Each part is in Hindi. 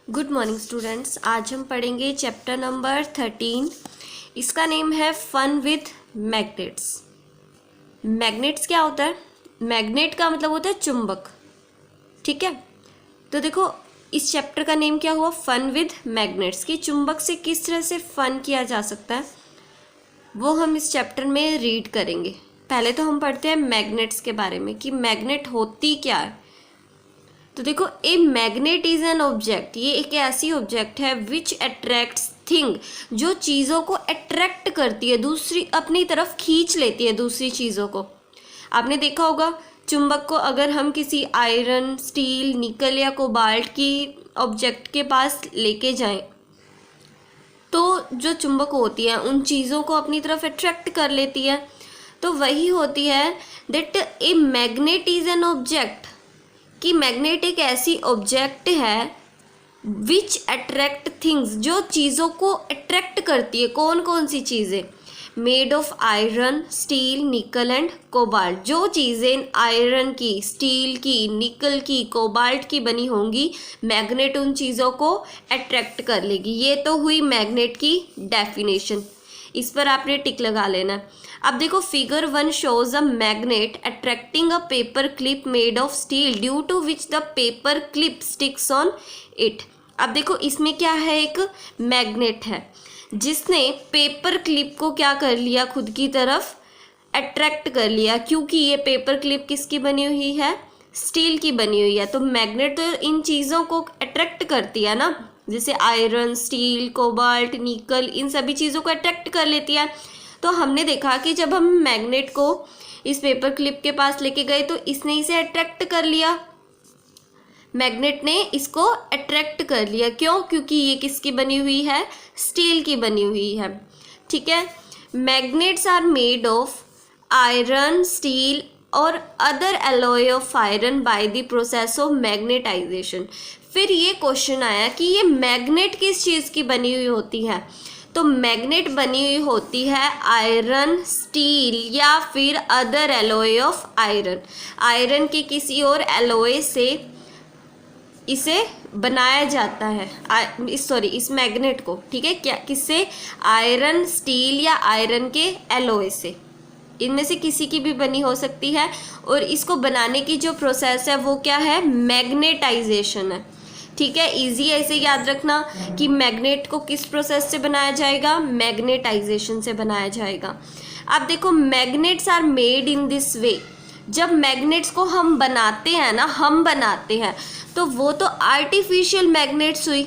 Good morning students. आज हम पढ़ेंगे चैप्टर नंबर 13। इसका नेम है फन विथ मैग्नेट्स। मैग्नेट्स क्या होता है? मैग्नेट का मतलब होता है चुंबक। ठीक है, तो देखो इस चैप्टर का नेम क्या हुआ, फन विथ मैग्नेट्स। कि चुंबक से किस तरह से फन किया जा सकता है वो हम इस चैप्टर में रीड करेंगे। पहले तो हम पढ़ते हैं मैग्नेट्स के बारे में कि मैग्नेट होती क्या है। तो देखो, a magnet is an object, ये एक ऐसी ऑब्जेक्ट है विच अट्रैक्ट्स थिंग, जो चीज़ों को अट्रैक्ट करती है, दूसरी अपनी तरफ खींच लेती है दूसरी चीज़ों को। आपने देखा होगा चुंबक को अगर हम किसी आयरन, स्टील, निकल या कोबाल्ट की ऑब्जेक्ट के पास लेके जाएं तो जो चुंबक होती है उन चीज़ों को अपनी तरफ अट्रैक्ट कर लेती है। तो वही होती है that a magnet is an object, कि मैग्नेट एक ऐसी ऑब्जेक्ट है विच अट्रैक्ट थिंग्स, जो चीज़ों को अट्रैक्ट करती है। कौन कौन सी चीज़ें? मेड ऑफ आयरन, स्टील, निकल एंड कोबाल्ट। जो चीज़ें आयरन की, स्टील की, निकल की, कोबाल्ट की बनी होंगी, मैग्नेट उन चीज़ों को अट्रैक्ट कर लेगी। ये तो हुई मैग्नेट की डेफिनेशन, इस पर आपने टिक लगा लेना। अब देखो figure 1 shows a magnet attracting a paper clip made of steel due to which the paper clip sticks on it. अब देखो इसमें क्या है, एक मैग्नेट है जिसने पेपर क्लिप को क्या कर लिया, खुद की तरफ अट्रैक्ट कर लिया, क्योंकि ये पेपर क्लिप किसकी बनी हुई है, स्टील की बनी हुई है। तो मैग्नेट तो इन चीज़ों को अट्रैक्ट करती है ना, जैसे आयरन, स्टील, कोबाल्ट, निकल, इन सभी चीज़ों को अट्रैक्ट कर लेती है। तो हमने देखा कि जब हम मैग्नेट को इस पेपर क्लिप के पास लेके गए तो इसने इसे अट्रैक्ट कर लिया, मैग्नेट ने इसको अट्रैक्ट कर लिया। क्यों? क्योंकि ये किसकी बनी हुई है, स्टील की बनी हुई है। ठीक है, magnets are made of iron, steel और other alloy of iron by the process of magnetization. फिर ये क्वेश्चन आया कि ये मैग्नेट किस चीज़ की बनी हुई होती है? तो मैग्नेट बनी हुई होती है आयरन, स्टील या फिर other alloy of iron. Iron के किसी और एलॉय से इसे बनाया जाता है, इस मैग्नेट को। ठीक है, क्या किससे? आयरन, स्टील या आयरन के एलॉय से, इनमें से किसी की भी बनी हो सकती है। और इसको बनाने की जो प्रोसेस है वो क्या है, मैग्नेटाइजेशन है। ठीक है, इजी है, इसे याद रखना कि मैग्नेट को किस प्रोसेस से बनाया जाएगा, मैग्नेटाइजेशन से बनाया जाएगा। अब देखो magnets are made in this way. जब मैग्नेट्स को हम बनाते हैं ना, हम बनाते हैं, तो वो तो आर्टिफिशियल मैग्नेट्स हुई।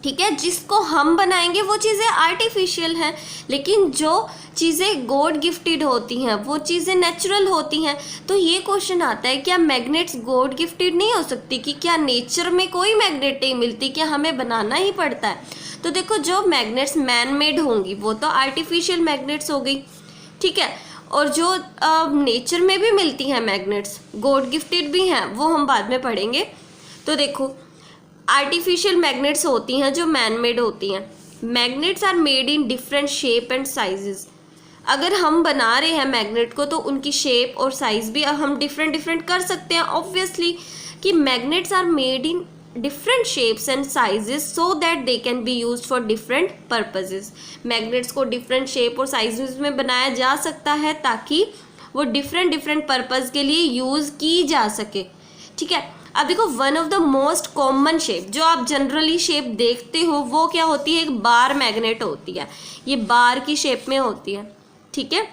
ठीक है, जिसको हम बनाएंगे वो चीज़ें आर्टिफिशियल हैं, लेकिन जो चीज़ें गॉड गिफ्टेड होती हैं वो चीज़ें नेचुरल होती हैं। तो ये क्वेश्चन आता है, क्या मैग्नेट्स गॉड गिफ्टेड नहीं हो सकती? कि क्या नेचर में कोई मैग्नेट नहीं मिलती, क्या हमें बनाना ही पड़ता है? तो देखो जो मैग्नेट्स मैन मेड होंगी वो तो आर्टिफिशियल मैग्नेट्स हो गई। ठीक है, और जो नेचर में भी मिलती हैं मैग्नेट्स, गॉड गिफ्टेड भी हैं, वो हम बाद में पढ़ेंगे। तो देखो आर्टिफिशियल मैग्नेट्स होती हैं जो मैन मेड होती हैं। Magnets are made in different shape and sizes. अगर हम बना रहे हैं मैग्नेट को तो उनकी शेप और साइज भी हम डिफरेंट कर सकते हैं ऑब्वियसली, कि magnets are made in different shapes and sizes so that they can be used for different purposes. Magnets को डिफरेंट शेप और साइजेस में बनाया जा सकता है ताकि वो डिफरेंट पर्पज के लिए यूज़ की जा सके। ठीक है, अब देखो one of the most common shape जो आप जनरली शेप देखते हो वो क्या होती है, एक बार मैग्नेट होती है। ये बार की शेप में होती है। ठीक है,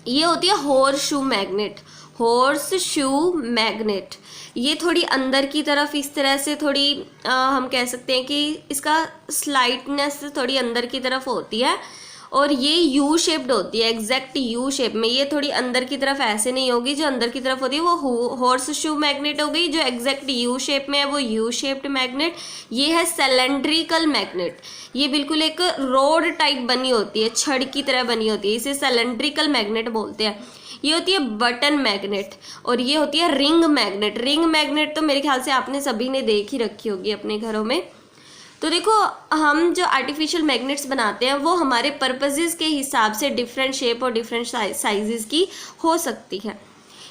ये होती है horse shoe magnet. Horse shoe magnet ये थोड़ी अंदर की तरफ इस तरह से थोड़ी हम कह सकते हैं कि इसका स्लाइटनेस थोड़ी अंदर की तरफ होती है, और ये यू शेप्ड होती है, एग्जैक्ट यू शेप में। ये थोड़ी अंदर की तरफ ऐसे नहीं होगी, जो अंदर की तरफ होती है वो हॉर्स शू मैग्नेट हो गई। जो एग्जैक्ट यू शेप में है वो यू शेप्ड मैग्नेट। ये है सिलेंड्रिकल मैग्नेट, ये बिल्कुल एक रोड टाइप बनी होती है, छड़ की तरह बनी होती है, इसे सिलेंड्रिकल मैग्नेट बोलते हैं। ये होती है बटन मैग्नेट, और ये होती है रिंग मैग्नेट। रिंग मैग्नेट तो मेरे ख्याल से आपने सभी ने देख ही रखी होगी अपने घरों में। तो देखो हम जो आर्टिफिशियल मैग्नेट्स बनाते हैं वो हमारे पर्पसेस के हिसाब से डिफरेंट शेप और डिफरेंट साइजेस की हो सकती है।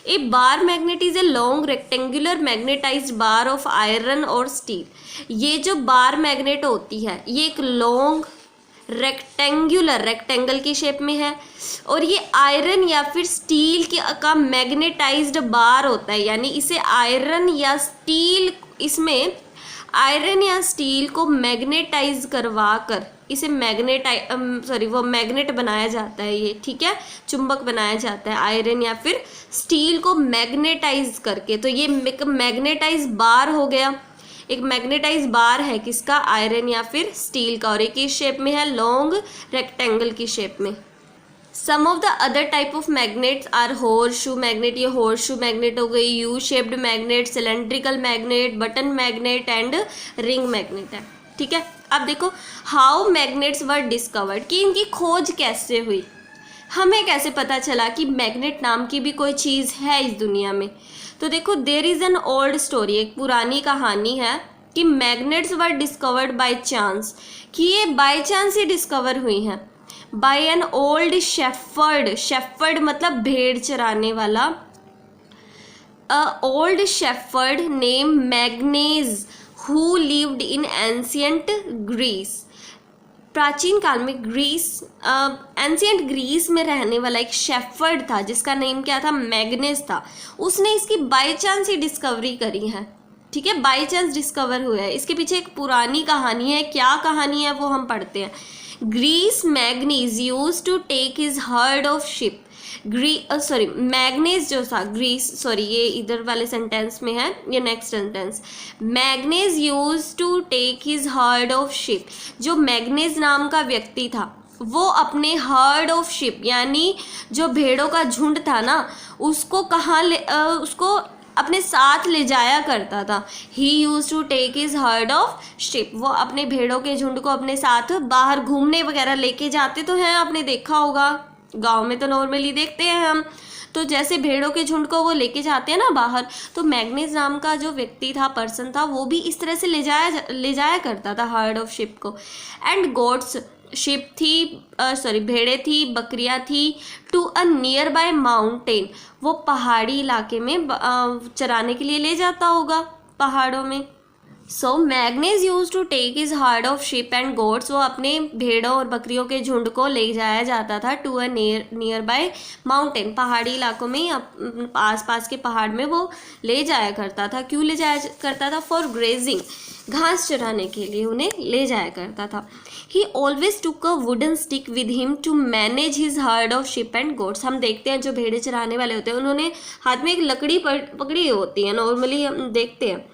A bar magnet is a long rectangular magnetized bar of iron और स्टील। ये जो बार मैग्नेट होती है ये एक लॉन्ग रेक्टेंगल की शेप में है और ये आयरन या फिर स्टील का मैग्नेटाइज्ड बार होता है, यानी इसे आयरन या स्टील को मैग्नेटाइज करवा कर इसे मैग्नेट बनाया जाता है ये, ठीक है, चुंबक बनाया जाता है आयरन या फिर स्टील को मैग्नेटाइज करके। तो ये मैग्नेटाइज बार हो गया, एक मैग्नेटाइज बार है किसका, आयरन या फिर स्टील का, और एक इस शेप में है लॉन्ग रेक्टेंगल की शेप में। Some of the other type of magnets are horseshoe magnet, ये हॉर्स शू मैग्नेट हो गई, U shaped magnet, cylindrical magnet, button magnet and ring magnet है, ठीक है। अब देखो हाउ मैग्नेट्स वर डिस्कवर्ड, कि इनकी खोज कैसे हुई, हमें कैसे पता चला कि मैग्नेट नाम की भी कोई चीज़ है इस दुनिया में। तो देखो there is an old story, एक पुरानी कहानी है कि magnets were discovered by chance, कि ये बाय चांस ही डिस्कवर हुई हैं बाय एन ओल्ड शेफर्ड मतलब भेड़ चराने वाला, old shepherd name Magnes who lived in ancient Greece. प्राचीन काल में एंशियंट ग्रीस में रहने वाला एक शेफर्ड था जिसका नेम क्या था, मैग्नेस था। उसने इसकी बाय चांस ही डिस्कवरी करी है, ठीक है, बाय चांस डिस्कवर हुआ है। इसके पीछे एक पुरानी कहानी है, क्या कहानी है वो हम पढ़ते हैं। Greece Magnes used to take his herd of sheep, Magnes जो था ये इधर वाले सेंटेंस में है, ये next sentence, Magnes used to take his herd of sheep. जो मैग्नेस नाम का व्यक्ति था वो अपने हर्ड ऑफ शिप यानी जो भेड़ों का झुंड था ना, उसको उसको अपने साथ ले जाया करता था। He used to take his herd of sheep, वो अपने भेड़ों के झुंड को अपने साथ बाहर घूमने वगैरह लेके जाते तो हैं, आपने देखा होगा, गांव में तो नॉर्मली देखते हैं हम, तो जैसे भेड़ों के झुंड को वो लेके जाते हैं ना बाहर, तो मैग्नेस नाम का जो व्यक्ति था, पर्सन था, वो भी इस तरह से ले जाया करता था हर्ड ऑफ शिप को। एंड गोट्स, शिप थी भेड़ें थी, बकरियां थी, to a nearby mountain, वो पहाड़ी इलाके में चराने के लिए ले जाता होगा पहाड़ों में। So Magnes used to take his herd of sheep and goats, वो अपने भेड़ों और बकरियों के झुंड को ले जाया जाता था to a nearby mountain, पहाड़ी इलाकों में, आस पास के पहाड़ में वो ले जाया करता था। क्यों ले जाया करता था, फॉर ग्रेजिंग, घास चराने के लिए उन्हें ले जाया करता था। He always took a wooden stick with him to manage his herd of sheep and goats. हम देखते हैं जो भेड़े चराने वाले होते हैं उन्होंने हाथ में एक लकड़ी पकड़ी होती है, नॉर्मली हम देखते हैं,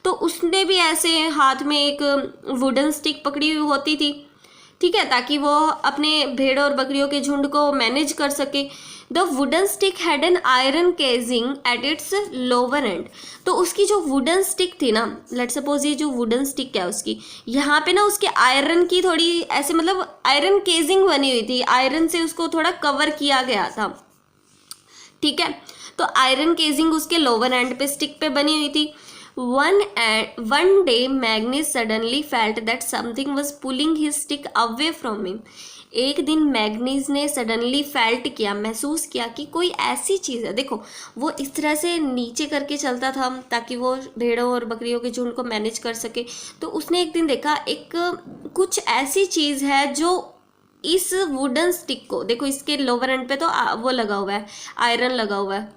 तो उसने भी ऐसे हाथ में एक वुडन स्टिक पकड़ी हुई होती थी, ठीक है, ताकि वो अपने भेड़ और बकरियों के झुंड को मैनेज कर सके। The wooden stick had an iron casing at its lower end, तो उसकी जो वुडन स्टिक थी ना, लेट सपोज ये जो वुडन स्टिक है उसकी यहाँ पे ना उसके आयरन की थोड़ी ऐसे मतलब आयरन केजिंग बनी हुई थी, आयरन से उसको थोड़ा कवर किया गया था, ठीक है। तो आयरन केजिंग उसके लोअर एंड पे स्टिक पे बनी हुई थी। One day Magnus suddenly felt that something was pulling his stick away from him. एक दिन मैग्नीज ने सडनली फेल्ट किया, महसूस किया कि कोई ऐसी चीज़ है, देखो वो इस तरह से नीचे करके चलता था ताकि वो भेड़ों और बकरियों के झुंड को मैनेज कर सके। तो उसने एक दिन देखा एक कुछ ऐसी चीज़ है जो इस वुडन स्टिक को, देखो इसके लोअर एंड पे तो वो लगा हुआ है, आयरन लगा हुआ है,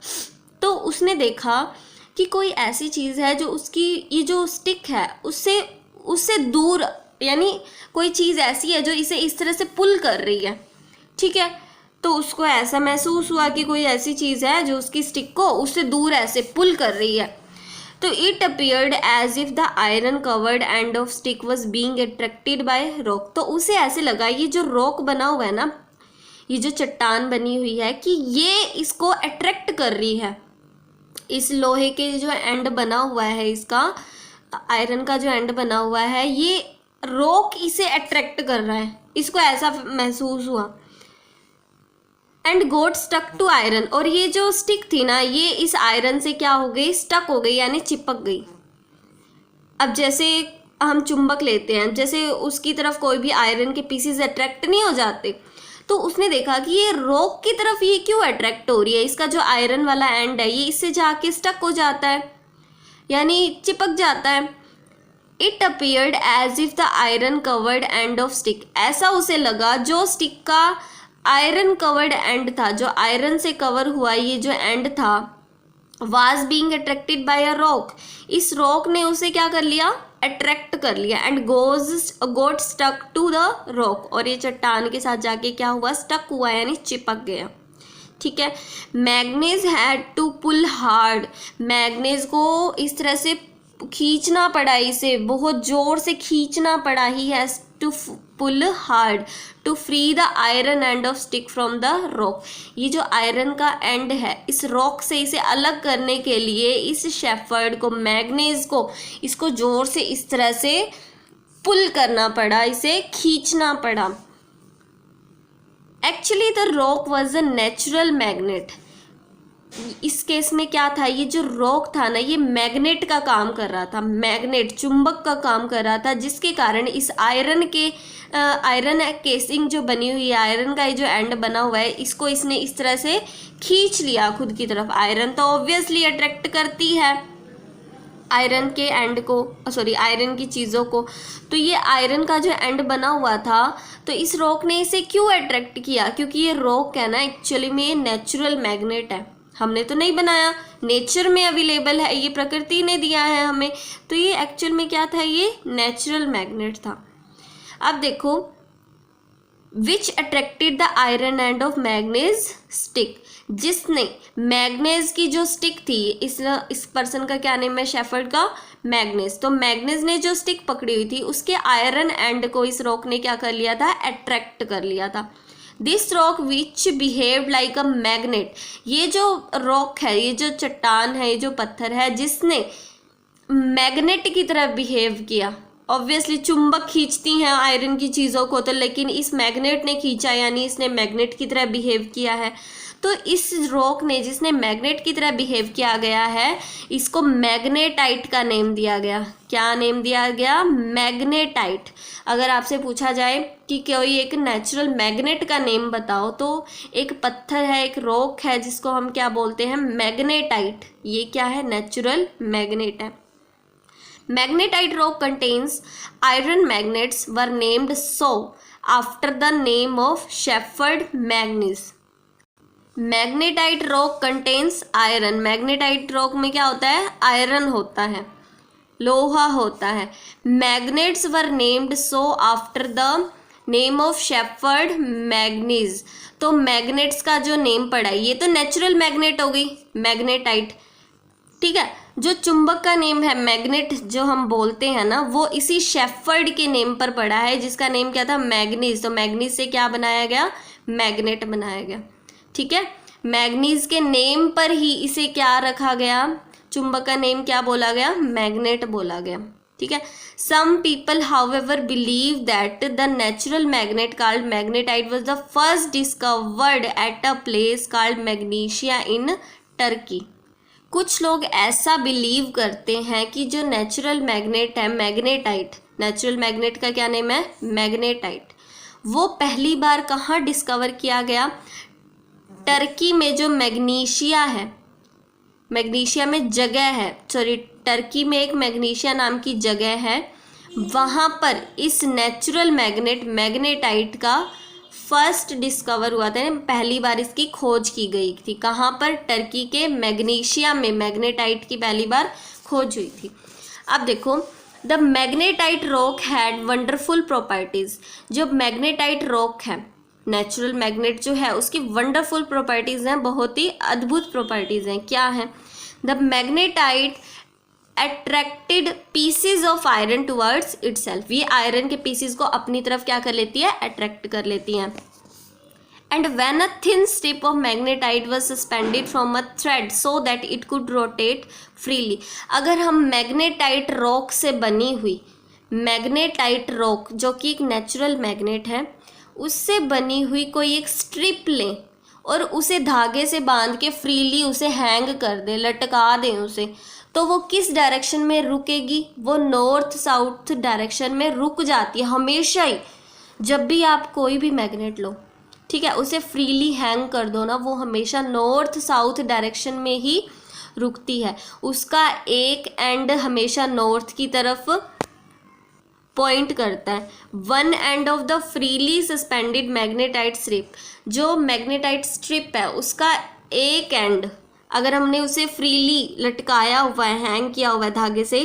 तो उसने देखा कि कोई ऐसी चीज़ है जो उसकी ये जो स्टिक है उससे दूर, यानी कोई चीज़ ऐसी है जो इसे इस तरह से पुल कर रही है, ठीक है। तो उसको ऐसा महसूस हुआ कि कोई ऐसी चीज़ है जो उसकी स्टिक को उससे दूर ऐसे पुल कर रही है। तो it appeared as if the iron covered end of stick was being attracted by rock, तो उसे ऐसे लगा ये जो रॉक बना हुआ है ना, ये जो चट्टान बनी हुई है, कि ये इसको अट्रैक्ट कर रही है, इस लोहे के जो एंड बना हुआ है, इसका आयरन का जो एंड बना हुआ है, ये रॉक इसे अट्रैक्ट कर रहा है, इसको ऐसा महसूस हुआ। End got stuck to iron, और ये जो स्टिक थी ना ये इस आयरन से क्या हो गई, स्टक हो गई, यानी चिपक गई। अब जैसे हम चुंबक लेते हैं, जैसे उसकी तरफ कोई भी आयरन के पीसेस अट्रैक्ट नहीं हो जाते, तो उसने देखा कि ये रॉक की तरफ ये क्यों अट्रैक्ट हो रही है, इसका जो आयरन वाला एंड है ये इससे जाके स्टक हो जाता है, यानी चिपक जाता है। It appeared as if the iron covered end of stick, ऐसा उसे लगा जो स्टिक का आयरन कवर्ड एंड था, जो आयरन से कवर हुआ ये जो एंड था, was being attracted by a rock, इस रॉक ने उसे क्या कर लिया, अट्रैक्ट कर लिया, end got stuck to the rock, और ये चट्टान के साथ जाके क्या हुआ, स्टक हुआ, यानी चिपक गया। ठीक है। Magnes had to pull hard, Magnes को इस तरह से खींचना पड़ा, इसे बहुत जोर से खींचना पड़ा, he has to pull hard to free the iron end of stick from the rock, ये जो आयरन का एंड है इस रॉक से इसे अलग करने के लिए इस शेफर्ड को, मैग्नीज को, इसको जोर से इस तरह से पुल करना पड़ा, इसे खींचना पड़ा। Actually the rock was a natural magnet, इस केस में क्या था, ये जो रॉक था ना ये मैग्नेट का काम कर रहा था, मैग्नेट चुंबक का काम कर रहा था, जिसके कारण इस आयरन केसिंग जो बनी हुई है, आयरन का ये जो एंड बना हुआ है, इसको इसने इस तरह से खींच लिया खुद की तरफ। आयरन तो ऑब्वियसली अट्रैक्ट करती है आयरन के एंड को, सॉरी आयरन की चीज़ों को, तो ये आयरन का जो एंड बना हुआ था, तो इस रॉक ने इसे क्यों अट्रैक्ट किया, क्योंकि ये रॉक है ना एक्चुअली में ये नेचुरल मैग्नेट है, हमने तो नहीं बनाया, नेचर में अवेलेबल है, ये प्रकृति ने दिया है हमें, तो ये एक्चुअल में क्या था, ये नेचुरल मैग्नेट था। अब देखो, विच attracted the iron end of manganese stick, जिसने मैग्नीज की जो स्टिक थी, इस पर्सन का क्या नेम है, शेफर्ड का, मैग्नीज, तो मैग्नीज ने जो स्टिक पकड़ी हुई थी उसके आयरन एंड को इस रॉक ने क्या कर लिया था, अट्रैक्ट कर लिया था। This rock which behaved like a magnet, ये जो रॉक है, ये जो चट्टान है, ये जो पत्थर है, जिसने मैग्नेट की तरह बिहेव किया, ऑब्वियसली चुंबक खींचती हैं आयरन की चीज़ों को, तो लेकिन इस मैग्नेट ने खींचा, यानी इसने मैग्नेट की तरह बिहेव किया है। तो इस रॉक ने, जिसने मैग्नेट की तरह बिहेव किया गया है, इसको मैग्नेटाइट का नेम दिया गया। क्या नेम दिया गया, मैग्नेटाइट। अगर आपसे पूछा जाए कि कोई एक नेचुरल मैग्नेट का नेम बताओ, तो एक पत्थर है, एक रॉक है, जिसको हम क्या बोलते हैं, मैग्नेटाइट, ये क्या है, नेचुरल मैग्नेट है। Magnetite rock contains iron magnets were named so after the name of Shepherd Manganese. Magnetite rock contains iron. Magnetite rock में क्या होता है, आयरन होता है, लोहा होता है। Magnets were named so after the name of Shepherd Manganese. तो मैग्नेट्स का जो नेम पड़ा है, ये तो नेचुरल मैग्नेट हो गई, मैग्नेटाइट, ठीक है। जो चुंबक का नेम है मैग्नेट, जो हम बोलते हैं ना, वो इसी शेफर्ड के नेम पर पड़ा है, जिसका नेम क्या था, मैग्नीज। तो मैग्नीज से क्या बनाया गया, मैग्नेट बनाया गया, ठीक है। मैग्नीज के नेम पर ही इसे क्या रखा गया, चुंबक का नेम क्या बोला गया, मैग्नेट बोला गया, ठीक है। Some people however believe that the natural magnet called magnetite was the first discovered at a place called Magnesia in Turkey. कुछ लोग ऐसा बिलीव करते हैं कि जो नेचुरल मैग्नेट है, मैग्नेटाइट, नेचुरल मैग्नेट का क्या नेम है, मैग्नेटाइट, वो पहली बार कहाँ डिस्कवर किया गया, टर्की में जो मैग्नीशिया है, मैग्नीशिया में जगह है, सॉरी टर्की में एक मैग्नीशिया नाम की जगह है, वहाँ पर इस नेचुरल मैग्नेट, मैग्नेटाइट का फर्स्ट डिस्कवर हुआ था, पहली बार इसकी खोज की गई थी। कहाँ पर, टर्की के मैग्नीशिया में मैग्नेटाइट की पहली बार खोज हुई थी। अब देखो, the magnetite rock had wonderful properties. जो मैग्नेटाइट रॉक है, नेचुरल मैग्नेट जो है, उसकी वंडरफुल प्रॉपर्टीज हैं, बहुत ही अद्भुत प्रॉपर्टीज हैं। क्या है, the magnetite attracted PCs of iron towards itself, ये आयरन के पीसीज को अपनी तरफ क्या कर लेती है, अट्रैक्ट कर लेती हैं। And when a thin strip of magnetite was suspended from a thread so that it could rotate freely, अगर हम मैग्नेटाइट रॉक से बनी हुई, मैग्नेटाइट रॉक जो कि एक नेचुरल मैग्नेट है, उससे बनी हुई कोई एक स्ट्रिप लें और उसे धागे से बांध के फ्रीली उसे हैंग कर दें, लटका दें उसे, तो वो किस डायरेक्शन में रुकेगी, वो नॉर्थ साउथ डायरेक्शन में रुक जाती है हमेशा ही। जब भी आप कोई भी मैग्नेट लो, ठीक है, उसे फ्रीली हैंग कर दो ना, वो हमेशा नॉर्थ साउथ डायरेक्शन में ही रुकती है, उसका एक एंड हमेशा नॉर्थ की तरफ पॉइंट करता है। One end of the freely suspended magnetite strip, जो मैग्नेटाइट स्ट्रिप है उसका एक एंड अगर हमने उसे फ्रीली लटकाया हुआ है, हैंग किया हुआ है धागे से,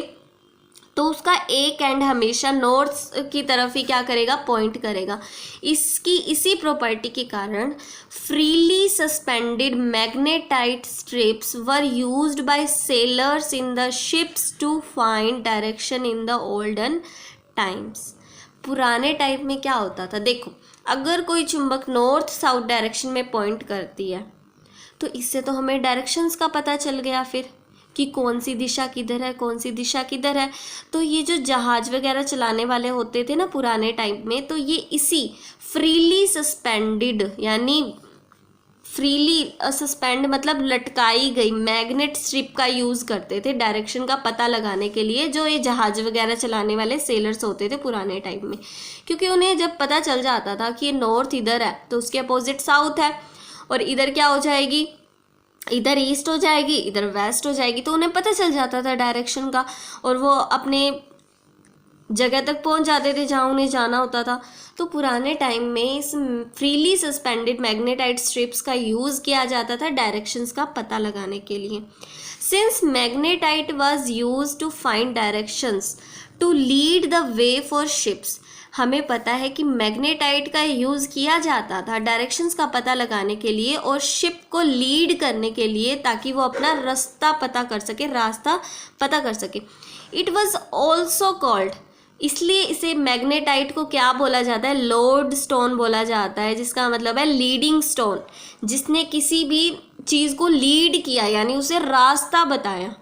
तो उसका एक एंड हमेशा नॉर्थ की तरफ ही क्या करेगा, पॉइंट करेगा। इसकी इसी प्रॉपर्टी के कारण freely suspended magnetite strips were used by sailors in the ships to find direction in the olden times. पुराने टाइम में क्या होता था, देखो अगर कोई चुंबक नॉर्थ साउथ डायरेक्शन में पॉइंट करती है तो इससे तो हमें डायरेक्शंस का पता चल गया फिर कि कौन सी दिशा किधर है, कौन सी दिशा किधर है। तो ये जो जहाज वगैरह चलाने वाले होते थे ना पुराने टाइम में, तो ये इसी फ्रीली सस्पेंडेड यानी फ्रीली सस्पेंड मतलब लटकाई गई मैग्नेट स्ट्रिप का यूज़ करते थे डायरेक्शन का पता लगाने के लिए, जो ये जहाज वगैरह चलाने वाले सेलर्स होते थे पुराने टाइम में। क्योंकि उन्हें जब पता चल जाता था कि ये नॉर्थ इधर है तो उसके अपोजिट साउथ है, और इधर क्या हो जाएगी, इधर ईस्ट हो जाएगी, इधर वेस्ट हो जाएगी, तो उन्हें पता चल जाता था डायरेक्शन का, और वो अपने जगह तक पहुंच जाते थे जहां उन्हें जाना होता था। तो पुराने टाइम में इस फ्रीली सस्पेंडेड मैग्नेटाइट स्ट्रिप्स का यूज़ किया जाता था डायरेक्शंस का पता लगाने के लिए। Since magnetite was used to find directions to lead the way for ships, हमें पता है कि मैग्नेटाइट का यूज़ किया जाता था डायरेक्शंस का पता लगाने के लिए और शिप को लीड करने के लिए, ताकि वो अपना रास्ता पता कर सके। इट वाज ऑल्सो कॉल्ड, इसलिए इसे मैग्नेटाइट को क्या बोला जाता है, लोड स्टोन बोला जाता है, जिसका मतलब है लीडिंग स्टोन, जिसने किसी भी चीज़ को लीड किया यानी उसे रास्ता बताया,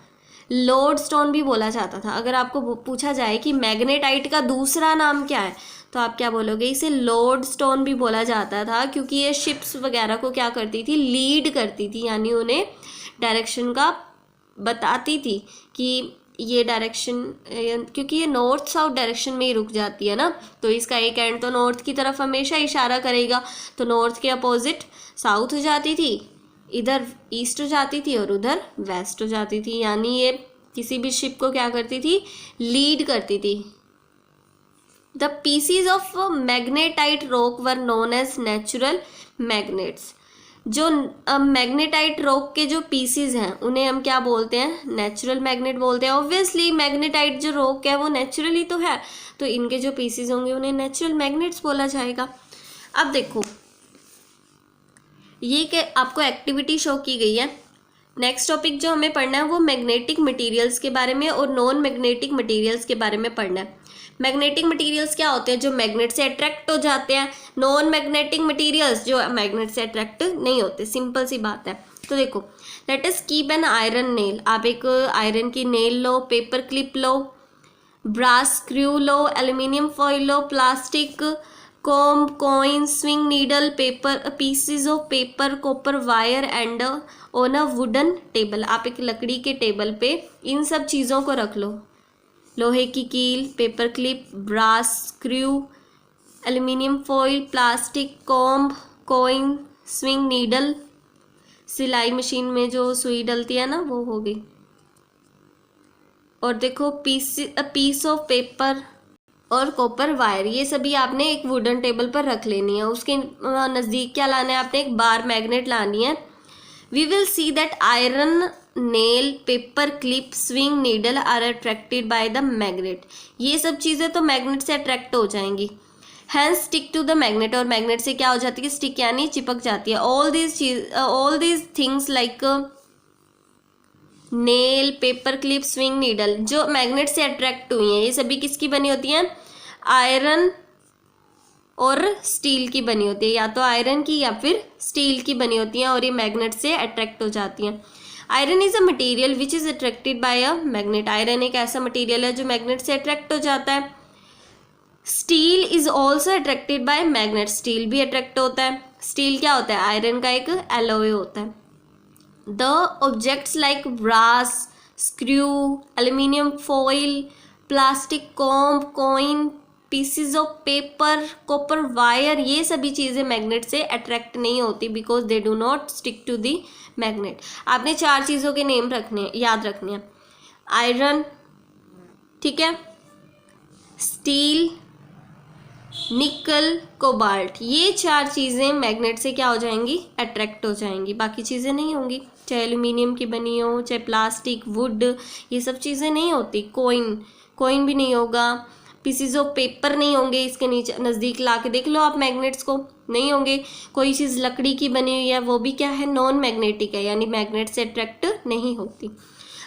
लोड स्टोन भी बोला जाता था। अगर आपको पूछा जाए कि मैग्नेटाइट का दूसरा नाम क्या है तो आप क्या बोलोगे, इसे लोड स्टोन भी बोला जाता था, क्योंकि ये शिप्स वगैरह को क्या करती थी, लीड करती थी, यानी उन्हें डायरेक्शन का बताती थी कि ये डायरेक्शन, क्योंकि ये नॉर्थ साउथ डायरेक्शन में ही रुक जाती है ना, तो इसका एक एंड तो नॉर्थ की तरफ हमेशा इशारा करेगा, तो नॉर्थ के अपोजिट साउथ हो जाती थी, इधर ईस्ट हो जाती थी और उधर वेस्ट हो जाती थी, यानी ये किसी भी शिप को क्या करती थी, लीड करती थी। The pieces of magnetite rock were known as natural magnets, जो मैग्नेटाइट रॉक के जो पीसीज हैं उन्हें हम क्या बोलते हैं, नेचुरल मैग्नेट बोलते हैं। ऑब्वियसली मैग्नेटाइट जो रॉक है वो नेचुरली तो है, तो इनके जो पीसीज होंगे उन्हें नेचुरल मैग्नेट्स बोला जाएगा। अब देखो ये कि आपको एक्टिविटी शो की गई है। नेक्स्ट टॉपिक जो हमें पढ़ना है वो मैग्नेटिक मटेरियल्स के बारे में और नॉन मैग्नेटिक मटेरियल्स के बारे में पढ़ना है। मैग्नेटिक मटेरियल्स क्या होते हैं, जो मैग्नेट से अट्रैक्ट हो जाते हैं। नॉन मैग्नेटिक मटेरियल्स जो मैग्नेट से अट्रैक्ट नहीं होते, सिंपल सी बात है। तो देखो, let us keep an iron nail, आप एक आयरन की नेल लो, पेपर क्लिप लो, ब्रास स्क्रू लो, एल्यूमिनियम फॉइल लो, plastic comb, coin, sewing needle, paper pieces of paper, copper wire and on a wooden table, आप एक लकड़ी के टेबल पे इन सब चीज़ों को रख लो। लोहे की कील, paper clip, brass screw, aluminium foil, plastic comb, coin, sewing needle, सिलाई मशीन में जो सुई डलती है ना वो हो गई, और देखो पीस ऑफ पेपर और कॉपर वायर, ये सभी आपने एक वुडन टेबल पर रख लेनी है। उसके नज़दीक क्या लाना है, आपने एक बार मैग्नेट लानी है। We will see that iron nail, paper clip, sewing needle are attracted by the magnet, ये सब चीज़ें तो मैग्नेट से अट्रैक्ट हो जाएंगी। Hence stick to the magnet, और मैग्नेट से क्या हो जाती है, स्टिक यानी चिपक जाती है। All these things like nail, paper clip, sewing needle जो मैग्नेट से अट्रैक्ट हुई हैं, ये सभी किसकी बनी होती हैं, आयरन और स्टील की बनी होती है, या तो आयरन की या फिर स्टील की बनी होती हैं, और ये मैग्नेट से अट्रैक्ट हो जाती हैं। Iron is a material which is attracted by a magnet, iron एक ऐसा मटेरियल है जो मैग्नेट से अट्रैक्ट हो जाता है। Steel is also attracted by magnet, steel भी अट्रैक्ट होता है। स्टील क्या होता है, आयरन का एक एलॉय होता है। The objects like brass screw, aluminium foil, plastic comb, coin, pieces of paper, copper wire, ये सभी चीज़ें मैग्नेट से अट्रैक्ट नहीं होती because they do not stick to the magnet. आपने 4 चीज़ों के नेम रखने, याद रखने हैं। आयरन, ठीक है, स्टील, निकल, कोबाल्ट, ये 4 चीज़ें मैग्नेट से क्या हो जाएंगी, अट्रैक्ट हो जाएंगी, बाकी चीज़ें नहीं होंगी। चाहे एल्यूमिनियम की बनी हो, चाहे प्लास्टिक, वुड, ये सब चीज़ें नहीं होती। कोइन भी नहीं होगा, पीसीज ऑफ पेपर नहीं होंगे, इसके नीचे नज़दीक ला के देख लो आप मैग्नेट्स को, नहीं होंगे। कोई चीज़ लकड़ी की बनी हुई है वो भी क्या है, नॉन मैग्नेटिक है, यानी मैग्नेट से अट्रैक्ट नहीं होती।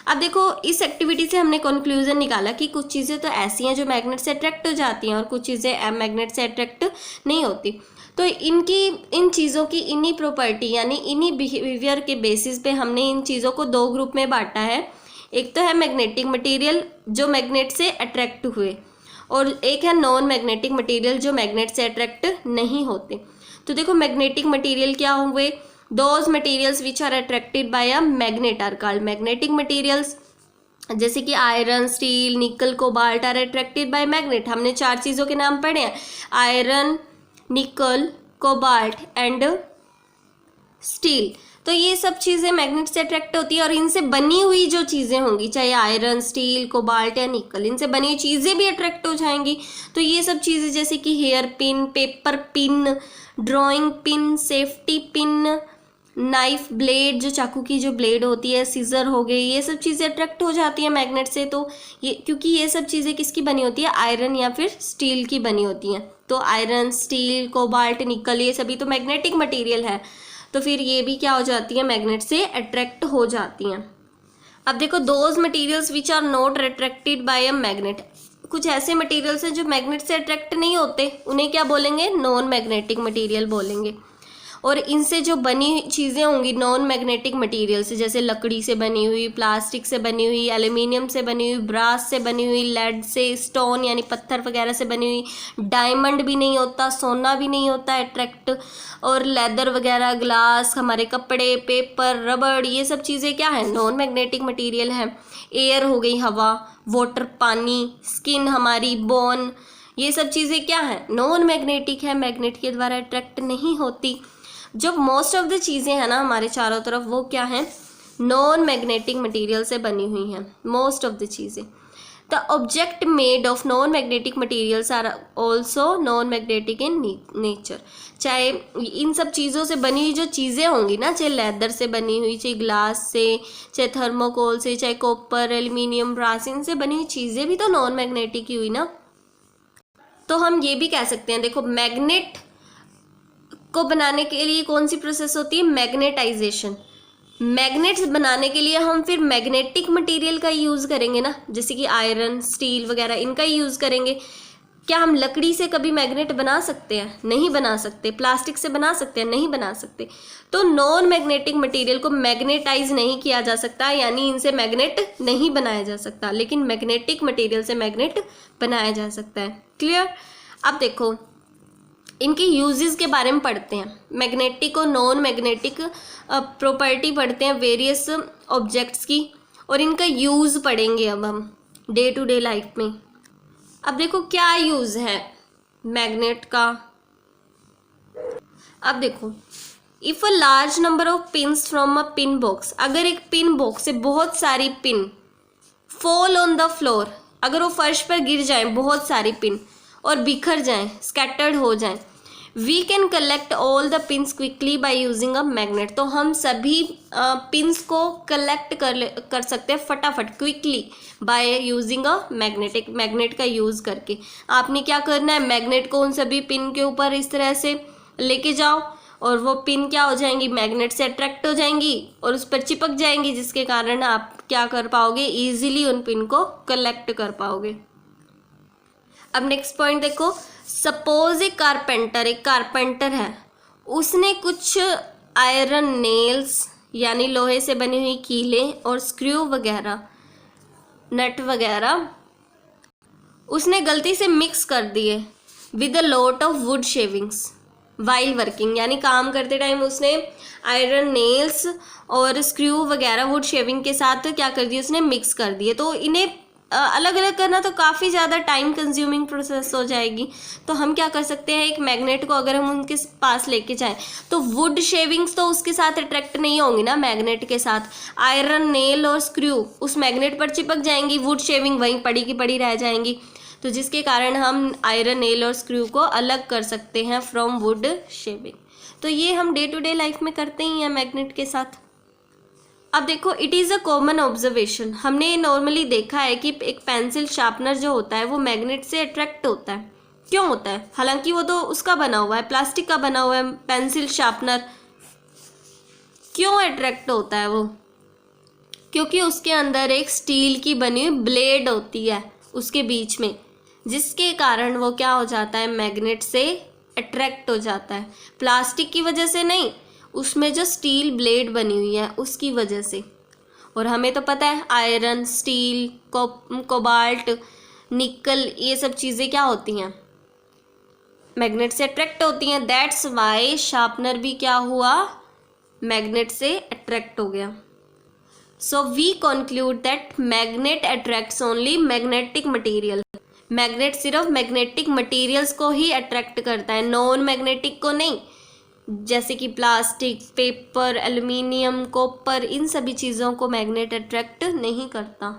अब देखो इस एक्टिविटी से हमने कंक्लूजन निकाला कि कुछ चीज़ें तो ऐसी हैं जो मैग्नेट से अट्रैक्ट हो जाती हैं और कुछ चीज़ें मैग्नेट से अट्रैक्ट नहीं होती। तो इन चीज़ों की इन्हीं प्रॉपर्टी यानी इन्हीं बिहेवियर के बेसिस पे हमने इन चीज़ों को 2 ग्रुप में बांटा है। एक तो है मैग्नेटिक मटेरियल जो मैग्नेट से अट्रैक्ट हुए, और एक है नॉन मैग्नेटिक मटेरियल जो मैग्नेट से अट्रैक्ट नहीं होते। तो देखो मैग्नेटिक मटेरियल क्या हुए, those materials which are attracted by a magnet are called magnetic materials. जैसे कि iron, steel, nickel, cobalt are attracted by magnet. हमने 4 चीज़ों के नाम पढ़े हैं, आयरन, निकल, कोबाल्ट एंड स्टील। तो ये सब चीज़ें मैग्नेट से अट्रैक्ट होती है, और इनसे बनी हुई जो चीज़ें होंगी, चाहे आयरन, स्टील, कोबाल्ट या निकल, इनसे बनी हुई चीज़ें भी अट्रैक्ट हो जाएंगी। तो ये सब चीज़ें जैसे कि hair pin, paper pin, drawing pin, safety pin, knife blade, जो चाकू की जो ब्लेड होती है, सीजर हो गई, ये सब चीज़ें अट्रैक्ट हो जाती हैं मैग्नेट से। तो ये क्योंकि ये सब चीज़ें किसकी बनी होती है, आयरन या फिर स्टील की बनी होती हैं। तो आयरन, स्टील, कोबाल्ट, निकल, ये सभी तो मैग्नेटिक मटेरियल है, तो फिर ये भी क्या हो जाती है, मैग्नेट से अट्रैक्ट हो जाती हैं। अब देखो those materials which are not attracted by a magnet, कुछ ऐसे मटेरियल्स हैं जो मैग्नेट से अट्रैक्ट नहीं होते, उन्हें क्या बोलेंगे, नॉन मैग्नेटिक मटेरियल बोलेंगे। और इनसे जो बनी चीज़ें होंगी नॉन मैग्नेटिक मटेरियल से, जैसे लकड़ी से बनी हुई, प्लास्टिक से बनी हुई, एल्यूमिनियम से बनी हुई, ब्रास से बनी हुई, लेड से, स्टोन यानी पत्थर वगैरह से बनी हुई, डायमंड भी नहीं होता, सोना भी नहीं होता अट्रैक्ट, और लेदर वगैरह, ग्लास, हमारे कपड़े, पेपर, रबड़, ये सब चीज़ें क्या है, नॉन मैग्नेटिक मटेरियल है। एयर हो गई, हवा, वाटर, पानी, स्किन हमारी, बोन, ये सब चीज़ें क्या है, नॉन मैग्नेटिक है, मैग्नेट के द्वारा अट्रैक्ट नहीं होती। जो मोस्ट ऑफ द चीज़ें हैं ना हमारे चारों तरफ, वो क्या हैं, नॉन मैग्नेटिक मटेरियल से बनी हुई हैं मोस्ट ऑफ द चीज़ें। The object made of non magnetic materials are also non magnetic in nature. चाहे इन सब चीज़ों से बनी हुई जो चीज़ें होंगी ना, चाहे लेदर से बनी हुई, चाहे ग्लास से, चाहे थर्मोकोल से, चाहे कॉपर, एल्यूमिनियम, ब्रास, इनसे बनी हुई चीज़ें भी तो नॉन मैग्नेटिक ही हुई ना। तो हम ये भी कह सकते हैं, देखो मैग्नेट को बनाने के लिए कौन सी प्रोसेस होती है, मैग्नेटाइजेशन। मैग्नेट्स बनाने के लिए हम फिर मैग्नेटिक मटेरियल का यूज़ करेंगे ना, जैसे कि आयरन, स्टील वगैरह, इनका ही यूज़ करेंगे। क्या हम लकड़ी से कभी मैग्नेट बना सकते हैं, नहीं बना सकते। प्लास्टिक से बना सकते हैं, नहीं बना सकते। तो नॉन मैग्नेटिक मटेरियल को मैग्नेटाइज नहीं किया जा सकता, यानी इनसे मैग्नेट नहीं बनाया जा सकता, लेकिन मैग्नेटिक मटेरियल से मैग्नेट बनाया जा सकता है। क्लियर। अब देखो इनके यूजेस के बारे में पढ़ते हैं, मैग्नेटिक और नॉन मैग्नेटिक प्रॉपर्टी पढ़ते हैं वेरियस ऑब्जेक्ट्स की, और इनका यूज़ पढ़ेंगे अब हम डे टू डे लाइफ में। अब देखो क्या यूज़ है मैग्नेट का। अब देखो, if a large number of pins from a pin box, अगर एक पिन बॉक्स से बहुत सारी pin fall on the floor, अगर वो फर्श पर गिर जाए बहुत सारी पिन और बिखर जाएं, स्कैटर्ड हो जाएं, we can collect all the pins quickly by using a magnet. तो हम सभी पिन्स को कलेक्ट कर सकते हैं फटाफट, quickly, by using a magnet का यूज़ करके। आपने क्या करना है, मैग्नेट को उन सभी पिन के ऊपर इस तरह से लेके जाओ, और वो पिन क्या हो जाएंगी, मैग्नेट से अट्रैक्ट हो जाएंगी और उस पर चिपक जाएंगी, जिसके कारण आप क्या कर पाओगे, ईजिली उन पिन को कलेक्ट कर पाओगे। अब नेक्स्ट पॉइंट देखो, सपोज एक कारपेंटर है, उसने कुछ आयरन नेल्स यानी लोहे से बनी हुई कीलें और स्क्रू वगैरह, नट वगैरह उसने गलती से मिक्स कर दिए with a lot of would shavings while working, यानी काम करते टाइम उसने आयरन नेल्स और स्क्रू वगैरह वुड शेविंग के साथ क्या कर दिए, उसने मिक्स कर दिए। तो इन्हें अलग अलग करना तो काफ़ी ज़्यादा टाइम कंज्यूमिंग प्रोसेस हो जाएगी। तो हम क्या कर सकते हैं, एक मैग्नेट को अगर हम उनके पास लेके जाएं तो वुड शेविंग्स तो उसके साथ अट्रैक्ट नहीं होंगी ना मैग्नेट के साथ। आयरन नेल और स्क्रू उस मैग्नेट पर चिपक जाएंगी, वुड शेविंग वहीं पड़ी की पड़ी रह जाएंगी। तो जिसके कारण हम आयरन नेल और स्क्रू को अलग कर सकते हैं फ्रॉम वुड शेविंग। तो ये हम डे टू डे लाइफ में करते ही हैं मैग्नेट के साथ। अब देखो, it is a common observation, हमने नॉर्मली देखा है कि एक पेंसिल शार्पनर जो होता है वो मैग्नेट से अट्रैक्ट होता है। क्यों होता है? हालांकि वो तो उसका बना हुआ है, प्लास्टिक का बना हुआ है पेंसिल शार्पनर। क्यों अट्रैक्ट होता है वो? क्योंकि उसके अंदर एक स्टील की बनी हुई ब्लेड होती है उसके बीच में, जिसके कारण वो क्या हो जाता है, मैग्नेट से अट्रैक्ट हो जाता है। प्लास्टिक की वजह से नहीं, उसमें जो स्टील ब्लेड बनी हुई है उसकी वजह से। और हमें तो पता है आयरन, स्टील, कोबाल्ट, निकल, ये सब चीज़ें क्या होती हैं, मैग्नेट से अट्रैक्ट होती हैं। दैट्स वाई शार्पनर भी क्या हुआ, मैग्नेट से अट्रैक्ट हो गया। So we conclude that magnet attracts only magnetic material. Magnet सिर्फ मैग्नेटिक मटेरियल्स को ही अट्रैक्ट करता है, नॉन मैग्नेटिक को नहीं। जैसे कि प्लास्टिक, पेपर, एल्युमिनियम, कॉपर, इन सभी चीज़ों को मैग्नेट अट्रैक्ट नहीं करता।